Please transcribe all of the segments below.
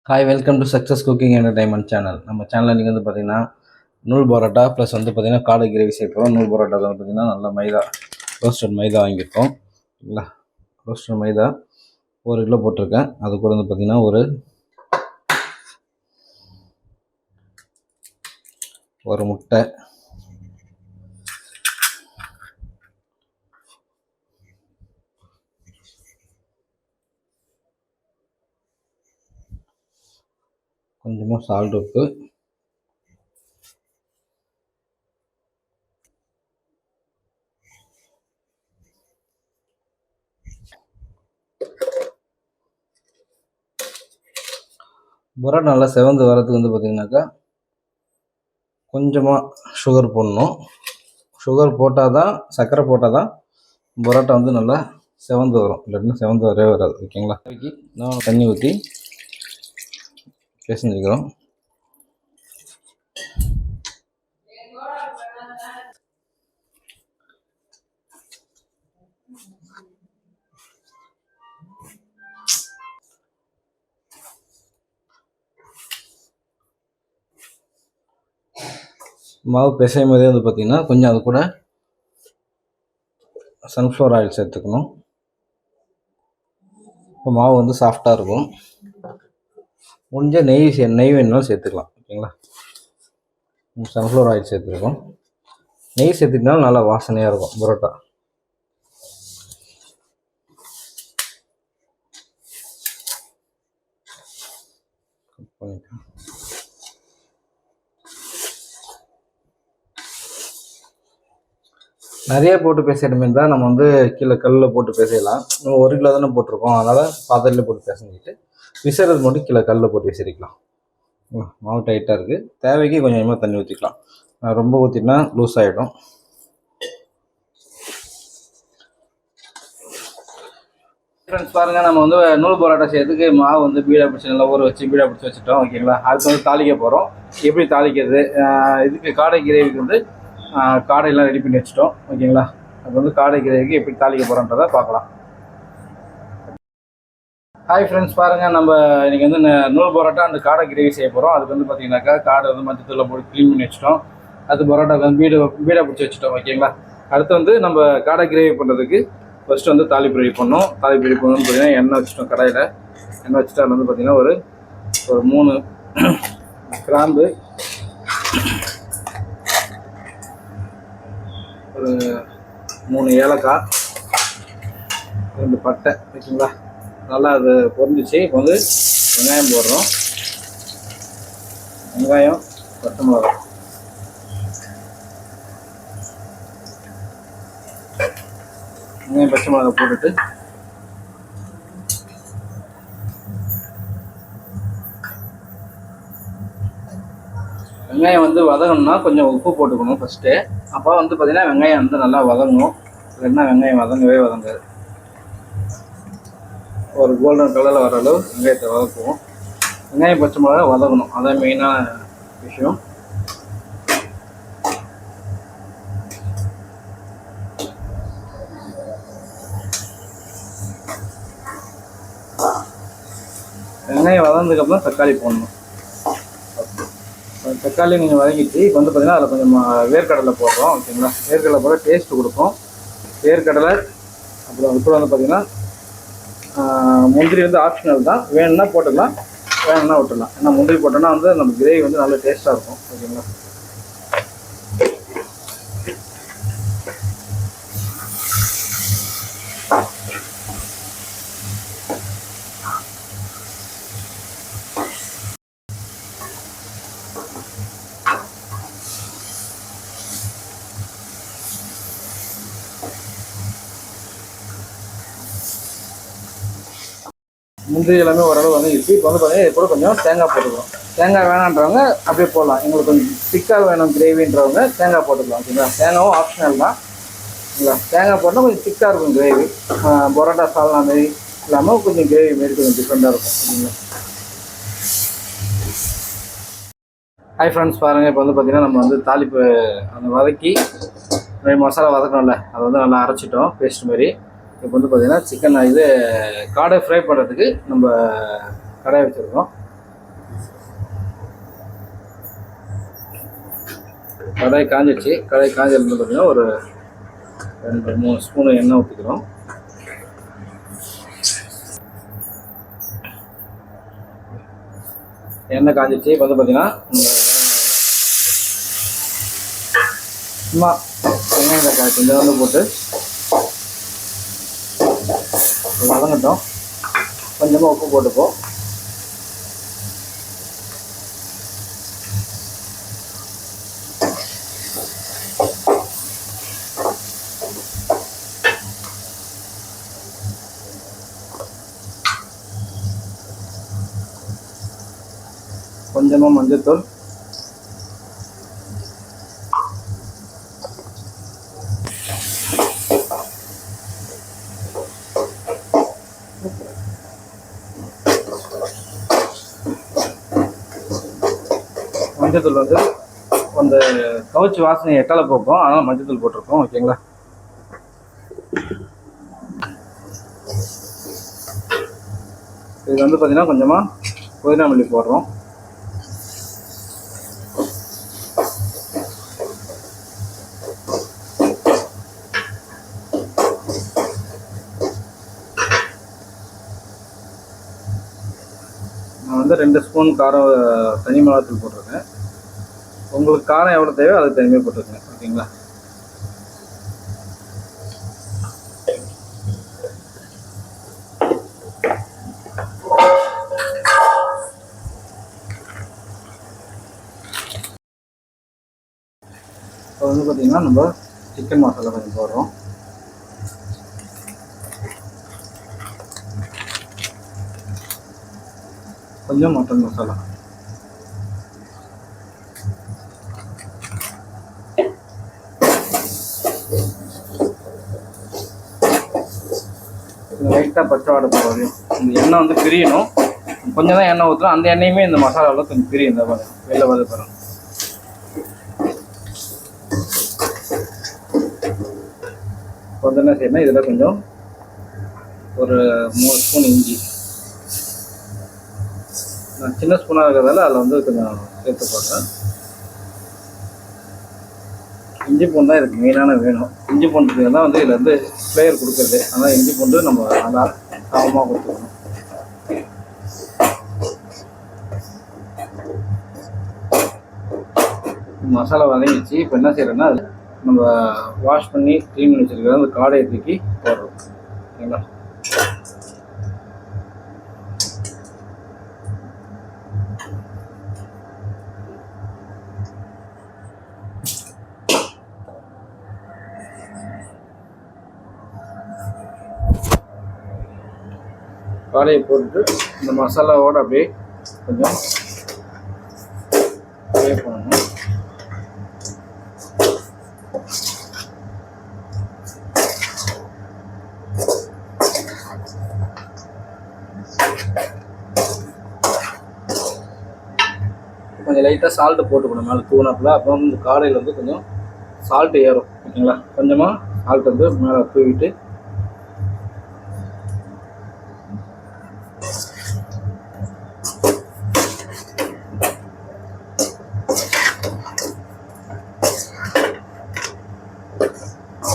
Hi, welcome to success cooking entertainment channel. நம்ம சேனலில் இன்றைக்கி வந்து பார்த்திங்கன்னா நூல் பரோட்டா ப்ளஸ் வந்து பார்த்திங்கன்னா காடை கிரேவி சேர்ப்போம். நூல் பரோட்டா வந்து பார்த்திங்கன்னா நல்லா மைதா ரோஸ்டட் மைதா வாங்கியிருக்கோம். இல்லை, ரோஸ்டட் மைதா 1 கிலோ போட்டிருக்கேன். அது கூட வந்து பார்த்திங்கன்னா ஒரு முட்டை, கொஞ்சமாக சால்ட், உப்பு, பரோட்டா நல்லா செவந்து வரதுக்கு வந்து பார்த்திங்கனாக்கா கொஞ்சமாக சுகர் போடணும். சுகர் போட்டால் தான், சர்க்கரை போட்டால் தான் பரோட்டா வந்து நல்லா செவந்து வரும். இல்லைன்னா செவந்து வரவே வராது. ஓகேங்களா? நான் தண்ணி ஊற்றி பேசிஞ்சுக்கிறோம். மாவு பிசையும் போதே வந்து பார்த்திங்கன்னா கொஞ்சம் அது கூட சன்ஃப்ளவர் ஆயில் சேர்த்துக்கணும். இப்போ மாவு வந்து சாஃப்டாக இருக்கும். முடிஞ்ச நெய் வேணுனாலும் சேர்த்துக்கலாம். ஓகேங்களா? சன்ஃப்ளவர் ஆயில் சேர்த்துருக்கோம். நெய் சேர்த்துக்கிட்டாலும் நல்லா வாசனையாக இருக்கும் பரோட்டா. நிறைய போட்டு பேசிடுமே தான் நம்ம வந்து கீழே கல்லில் போட்டு பேசலாம். நம்ம 1 கிலோ தானே போட்டிருக்கோம், அதனால் பாத்திரத்தில் போட்டு பேசிட்டு விசைறது மட்டும் கீழே கல்லில் போட்டு விசிறிக்கலாம். மாவு டைட்டாக இருக்குது. தேவைக்கு கொஞ்சம் கொஞ்சமாக தண்ணி ஊற்றிக்கலாம். ரொம்ப ஊற்றினா லூஸ் ஆகிடும். ஃப்ரெண்ட்ஸ் பாருங்கள், நம்ம வந்து நூல் பரோட்டா செய்யறதுக்கு மாவு வந்து பீடா பிடிச்சி நல்லா ஊற வச்சு பீடா பிடிச்சி வச்சுட்டோம். ஓகேங்களா? அடுத்து வந்து தாளிக்க போகிறோம். எப்படி தாளிக்கிறது, இதுக்கு காடை கிரேவிக்கு வந்து காடையெல்லாம் ரெடி பண்ணி வச்சுட்டோம். ஓகேங்களா? அது வந்து காடை கிரேவிக்கு எப்படி தாளிக்க போகிறோன்றதை பார்க்கலாம். ஹாய் ஃப்ரெண்ட்ஸ், பாருங்கள், நம்ம இன்றைக்கி வந்து நூல் பரோட்டா அந்த காடை கிரேவி செய்ய போகிறோம். அதுக்கு வந்து பார்த்திங்கனாக்கா காடை வந்து மஞ்சத்தூளில் போட்டு க்ளீன் பண்ணி வச்சுட்டோம். அது பரோட்டாக்கு வந்து பீடா பிடிச்சி வச்சுட்டோம். ஓகேங்களா? அடுத்து வந்து நம்ம காடை கிரேவி பண்ணுறதுக்கு ஃபஸ்ட்டு வந்து தாளிப்பு ரெடி பண்ணோம். தாளிப்பு ரெடி பண்ணணும்னு பார்த்தீங்கன்னா எண்ணெய் வச்சுட்டோம். கடாயில் எண்ணெய் வச்சுட்டு அதில் வந்து பார்த்திங்கன்னா ஒரு 3 கிராம்பு, ஒரு 3 ஏலக்காய், 2 பட்டை. ஓகேங்களா? நல்லா அது பொரிஞ்சிச்சு. இப்போ வந்து வெங்காயம் போடுறோம். வெங்காயம், பச்சை மிளகாய். வெங்காயம் பச்சை மிளகாய் போட்டுட்டு வெங்காயம் வந்து வதங்கணும்னா கொஞ்சம் உப்பு போட்டுக்கணும் ஃபஸ்ட்டு. அப்போ வந்து பார்த்திங்கன்னா வெங்காயம் வந்து நல்லா வதங்கணும். இல்லைன்னா வெங்காயம் வதங்கவே வதங்காது. ஒரு கோல்டன் கலரில் வர அளவு வெங்காயத்தை வதக்குவோம். வெங்காயம் பச்சை மிளகா வதங்கணும், அதான் மெயினான விஷயம். வெங்காயம் வதந்ததுக்கப்புறம் தக்காளி போடணும். தக்காளி கொஞ்சம் வதங்கிச்சு. இப்போ வந்து பார்த்திங்கன்னா அதில் கொஞ்சம் வேர்க்கடலை போடுறோம். ஓகேங்களா? வேர்க்கடலை போட டேஸ்ட்டு கொடுக்கும். வேர்க்கடலை, அப்புறம் அது கூட வந்து பார்த்திங்கன்னா முந்திரி வந்து ஆப்ஷனல் தான். வேணும்னா போட்டுக்கலாம், வேணும்னா விட்டுடலாம். ஏன்னா முந்திரி போட்டோன்னா வந்து நம்ம கிரேவி வந்து நல்ல டேஸ்ட்டாக இருக்கும். ஓகேங்களா? முந்திரி எல்லாமே ஓரளவு வந்துருச்சு. இப்போ வந்து பார்த்தீங்கன்னா இது கூட கொஞ்சம் தேங்காய் போட்டுக்கலாம். தேங்காய் வேணான்றவங்க அப்படியே போடலாம். எங்களுக்கு கொஞ்சம் திக்காக வேணும் கிரேவின்றவங்க தேங்காய் போட்டுக்கலாம். ஓகேங்களா? தேங்காயும் ஆப்ஷனல் தான். ஓகேங்களா? தேங்காய் போட்டால் கொஞ்சம் திக்காக இருக்கும் கிரேவி. பரோட்டா சால்னா மாரி இல்லாமல் கொஞ்சம் கிரேவி மாரி கொஞ்சம் டிஃப்ரெண்ட்டாக இருக்கும். ஓகேங்களா? ஹாய் ஃப்ரெண்ட்ஸ், பாருங்கள், இப்போ வந்து பார்த்திங்கன்னா நம்ம வந்து தாளிப்பு அந்த வதக்கி மசாலா வதக்கணும்ல, அதை வந்து நல்லா அரைச்சிட்டோம் பேஸ்ட் மாதிரி. இப்போ வந்து பார்த்திங்கன்னா சிக்கன் இது காடை ஃப்ரை பண்ணுறதுக்கு நம்ம கடாய் வச்சுருக்கோம். கடாய் காஞ்சிடுச்சு. கடாய் காஞ்சிருந்து பார்த்தீங்கன்னா ஒரு 2-3 ஸ்பூனு எண்ணெய் ஊற்றிக்கிறோம். எண்ணெய் காஞ்சிடுச்சு. இப்போ வந்து பார்த்தீங்கன்னா சும்மா வெங்காயம் தக்காளி கொஞ்சம் வந்து போட்டு வதங்கட்டும். கொஞ்சமாக உப்பு போட்டுப்போம். கொஞ்சமாக மஞ்சள்தூள், மஞ்சத்தூள் வந்து அந்த கவுச்சி வாசனை எட்டால போக்கும், அதனால் மஞ்சத்தூள் போட்டிருக்கோம். ஓகேங்களா? இது வந்து பார்த்தீங்கன்னா கொஞ்சமாக புதினா மல்லி போடுறோம். நான் வந்து 2 ஸ்பூன் காரம் தனி மிளகாத்தூள் போட்டிருக்கேன். உங்களுக்கு காரம் எவ்வளோ தேவையோ அதுக்கு தனியாக போட்டுருக்கேன். ஓகேங்களா? இப்போ வந்து பார்த்திங்கன்னா நம்ம சிக்கன் மசாலா கொஞ்சம் போடுறோம். கொஞ்சம் மட்டன் மசாலா, லைட்டாக பச்சை வாடை போடுறோம். இந்த எண்ணெய் வந்து பிரியணும். கொஞ்சம் தான் எண்ணெய் ஊற்றுறோம். அந்த எண்ணெயுமே இந்த மசாலாவில் கொஞ்சம் பிரியும். இந்த வெளில வதப்பறோம். கொஞ்சம் என்ன செய்யணும், இதில் கொஞ்சம் ஒரு 3 ஸ்பூன் இஞ்சி, நான் சின்ன ஸ்பூனாக இருக்கிறதால அதில் வந்து கொஞ்சம் சேர்த்து போடுறேன். இஞ்சி பூண்டு தான் இதுக்கு மெயினான வேணும். இஞ்சி பூண்டு தான் வந்து இதில் வந்து ஃப்ளேவர் கொடுக்குறது. அதனால் இஞ்சி பூண்டு நம்ம நல்லா சமமாக கொடுத்துக்கணும். மசாலா வதங்கிடுச்சு. இப்போ என்ன செய்யறோன்னா நம்ம வாஷ் பண்ணி க்ளீன் பண்ணி வச்சுருக்கிற அந்த காடையை தூக்கி போடுறோம். ஓகேங்களா? காடையை போட்டு இந்த மசாலாவோடு அப்படியே கொஞ்சம் ஃப்ரை பண்ணணும். கொஞ்சம் லைட்டாக சால்ட்டு போட்டுக்கணும் மேலே தூணப்பில். அப்போ வந்து இந்த காடையில் வந்து கொஞ்சம் சால்ட்டு ஏறும். ஓகேங்களா? கொஞ்சமாக சால்ட் வந்து மேலே தூவிட்டு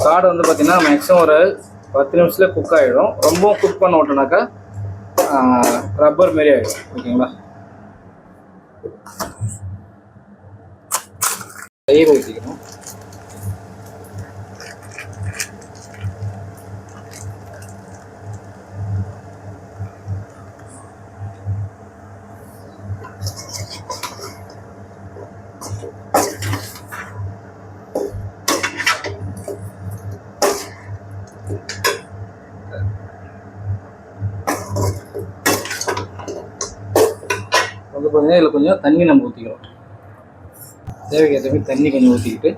காடை வந்து பார்த்திங்கன்னா மேக்ஸிமம் ஒரு 10 நிமிஷத்தில் குக் ஆகிடும். ரொம்பவும் குக் பண்ண விட்டோனாக்கா ரப்பர் மாரி ஆகிடும். ஓகேங்களா? தயிர் ஊற்றிக்கணும். வந்து பார்த்தீங்கன்னா இதில் கொஞ்சம் தண்ணி நம்ம ஊற்றிக்கிறோம். தேவைக்கு ஏற்ற மாதிரி தண்ணி கொஞ்சம் ஊற்றிக்கிட்டு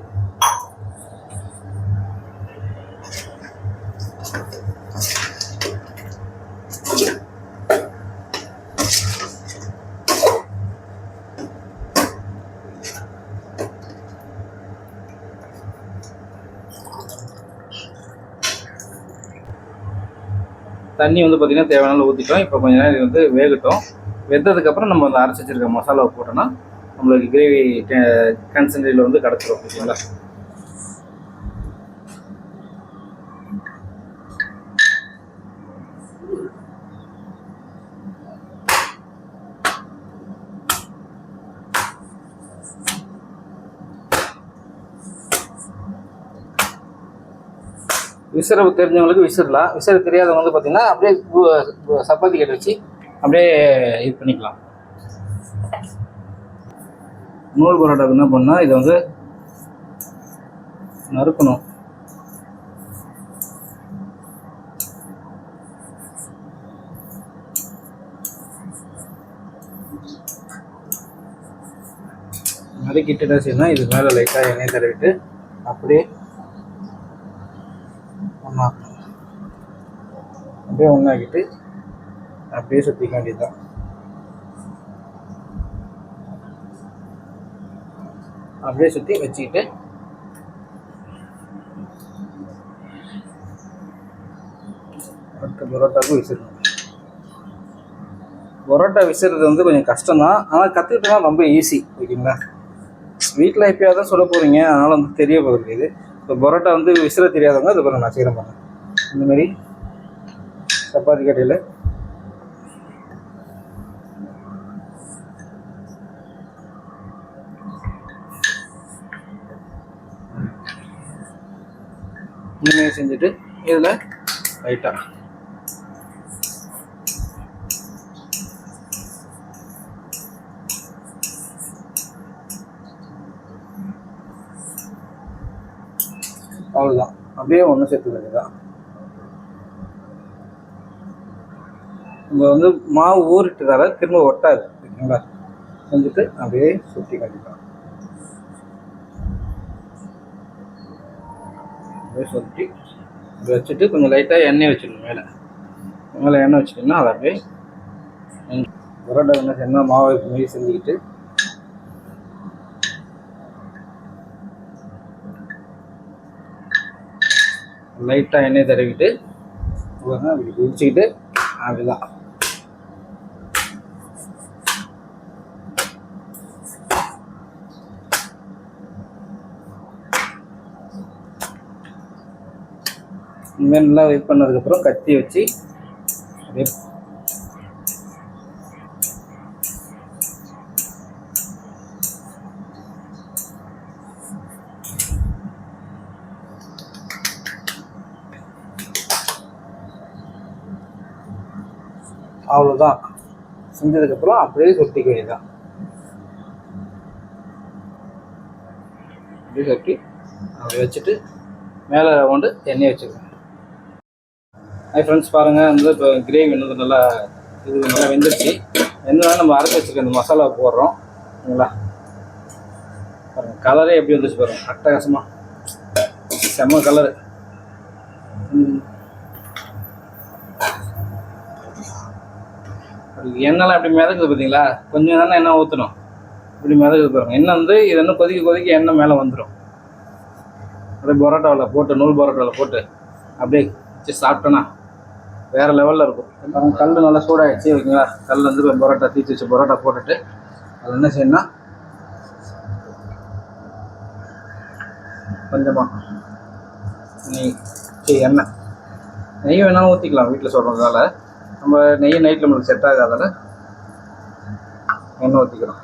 தண்ணி வந்து பார்த்திங்கன்னா தேவையான ஊற்றிட்டோம். இப்போ கொஞ்சம் நேரம் இது வந்து வேகட்டும். வெந்ததுக்கப்புறம் நம்ம அந்த அரைச்சி வச்சிருக்க மசாலாவை போட்டோன்னா நம்மளுக்கு கிரேவி கன்சன்ட்ரேட்டில் வந்து கிடச்சிரும். ஓகேங்களா? விசிற தெரிஞ்சவங்களுக்கு விசிறலாம், விசிற தெரியாதவங்க வந்து பார்த்தீங்கன்னா அப்படியே சப்பாத்தி கட்டை வச்சு அப்படியே இது பண்ணிக்கலாம். நூல் பரோட்டாவுக்கு என்ன பண்ணால் இதை வந்து நறுக்கணும். நறுக்கிட்டு என்ன செய்யணும், இது மேலே லைட்டாக எண்ணெய் தடவிட்டு அப்படியே ஒன்றாக்கணும். அப்படியே ஒன்றாக்கிட்டு அப்படியே சுற்றிக்க வேண்டியதுதான். அப்படியே சுற்றி வச்சுக்கிட்டு அடுத்த பரோட்டாவுக்கு விசிறணும். பரோட்டா விசிறது வந்து கொஞ்சம் கஷ்டம்தான், ஆனால் கற்றுக்கிட்டோம்னா ரொம்ப ஈஸி. ஓகேங்களா? வீட்டில் எப்பயாவது தான் சொல்ல போகிறீங்க, அதனால் வந்து தெரிய போகுது. இது இப்போ பரோட்டா வந்து விசிற தெரியாதவங்க அது பாருங்க நான் செய்கிறேன் பாருங்க. இந்தமாரி சப்பாத்தி கட்டையில் இனிமேல் செஞ்சுட்டு இதில் லைட்டாக அவ்வளோதான், அப்படியே ஒன்று சேர்த்து வேண்டியதான். நம்ம வந்து மாவு ஊறிட்டதால திரும்ப ஒட்டாது. ஓகேங்களா? செஞ்சுட்டு அப்படியே சுற்றி கட்டிக்கலாம். அப்படியே சுற்றி வச்சுட்டு கொஞ்சம் லைட்டாக எண்ணெய் வச்சிடணும். மேலே எண்ணெய் வச்சுட்டிங்கன்னா அதை அப்படியே பரோட்டா என்ன செய்யணும், மாவு மாரி செஞ்சுக்கிட்டு லைட்டாக எண்ணெய் தடவிட்டு அப்படி பிடிச்சிக்கிட்டு அப்படிதான். இனிமேல் நல்லா வெயிட் பண்ணதுக்கப்புறம் கத்தி வச்சு அப்படியே அவ்வளோதான். செஞ்சதுக்கப்புறம் அப்படியே சொட்டிக்க வேண்டியதான். அப்படியே சொட்டி அப்படி வச்சுட்டு மேலே கொண்டு எண்ணெய் வச்சுருக்கேன். ஹாய் ஃப்ரெண்ட்ஸ், பாருங்கள் வந்து இப்போ கிரேவி வந்து நல்லா நல்லா வெந்துருச்சு. வெந்ததால் நம்ம அரைச்சி வச்சுருக்க இந்த மசாலா போடுறோம். சரிங்களா? பாருங்கள் கலரே எப்படி வந்துச்சு பாருங்கள், அட்டகாசமாக செம்ம கலரு. எண்ணெய்லாம் எப்படி மிதக்குது பார்த்தீங்களா? கொஞ்சம் தானே எண்ணெய் ஊற்றணும், இப்படி மிதக்குது பாருங்கள். எண்ணெய் வந்து இது என்ன கொதிக்க எண்ணெய் மேலே வந்துடும். அப்படியே பரோட்டாவில் போட்டு நூல் பரோட்டாவில் போட்டு அப்படியே வச்சு சாப்பிட்டோன்னா வேறு லெவலில் இருக்கும். கல் நல்லா சூடாகிடுச்சு. ஓகேங்களா? கல் வந்து இப்போ பரோட்டா தீச்சு வச்சு பரோட்டா போட்டுட்டு அது என்ன செய்யணும்னா கொஞ்சமாக நெய் வேணாலும் ஊற்றிக்கலாம். வீட்டில் சொல்கிறதால நம்ம நெய் நைட்டில் நம்மளுக்கு செட் ஆகாதால எண்ணெய் ஊற்றிக்கிறோம்.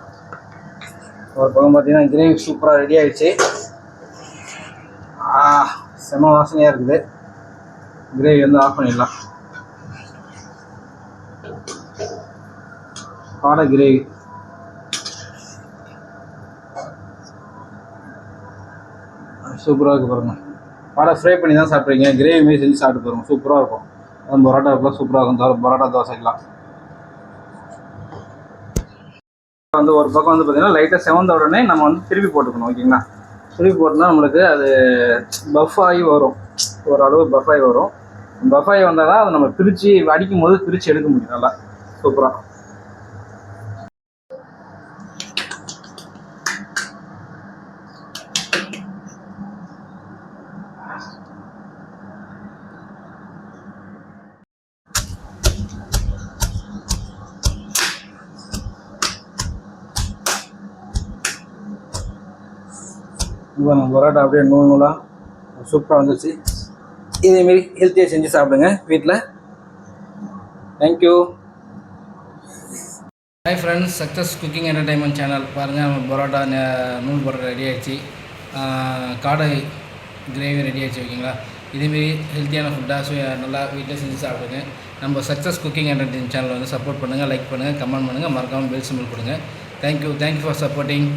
ஒரு பக்கம் பார்த்தீங்கன்னா கிரேவி சூப்பராக ரெடி ஆகிடுச்சு. செம வாசனையாக இருக்குது. கிரேவி வந்து ஆஃப் பண்ணிடலாம். காடை கிரேவி சூப்பராக இருக்குது பாருங்கள். காடை ஃப்ரை பண்ணி தான் சாப்பிட்றீங்க, கிரேவி மாரி செஞ்சு சாப்பிட்டு பாருங்கள், சூப்பராக இருக்கும். அது பரோட்டாவுக்குலாம் சூப்பராக இருக்கும். பரோட்டா தோசைக்கலாம் வந்து ஒரு பக்கம் வந்து பார்த்திங்கன்னா லைட்டாக செவந்த உடனே நம்ம வந்து திருப்பி போட்டுக்கணும். ஓகேங்களா? திருப்பி போட்டோம்னா நம்மளுக்கு அது பஃப் ஆகி வரும், ஓரளவு பஃப் ஆகி வரும். பஃப் ஆகி வந்தால் தான் அதை நம்ம பிரித்து அடிக்கும் போது பிரித்து எடுக்க முடியும் நல்லா சூப்பராக. இப்போ நம்ம பரோட்டா அப்படியே நூலாக சூப்பராக வந்துச்சு. இதேமாரி ஹெல்த்தியாக செஞ்சு சாப்பிடுங்க வீட்டில். Thank you. Hi friends, success cooking entertainment channel பாருங்கள். நம்ம பரோட்டா நூல் பரோட்டா ரெடி ஆகிடுச்சு. காடை கிரேவி ரெடி ஆகிடுச்சு. ஓகேங்களா? இதேமாரி ஹெல்த்தியான ஃபுட்டாக நல்லா வீட்டில் செஞ்சு சாப்பிடுங்க. நம்ம சக்ஸஸ் குக்கிங் என்டர்டைன்மெண்ட் சேனல் வந்து சப்போர்ட் பண்ணுங்கள், லைக் பண்ணுங்கள், கமெண்ட் பண்ணுங்கள், மறக்காமல் பெல் சிம்பிள் கொடுங்க. Thank you for supporting.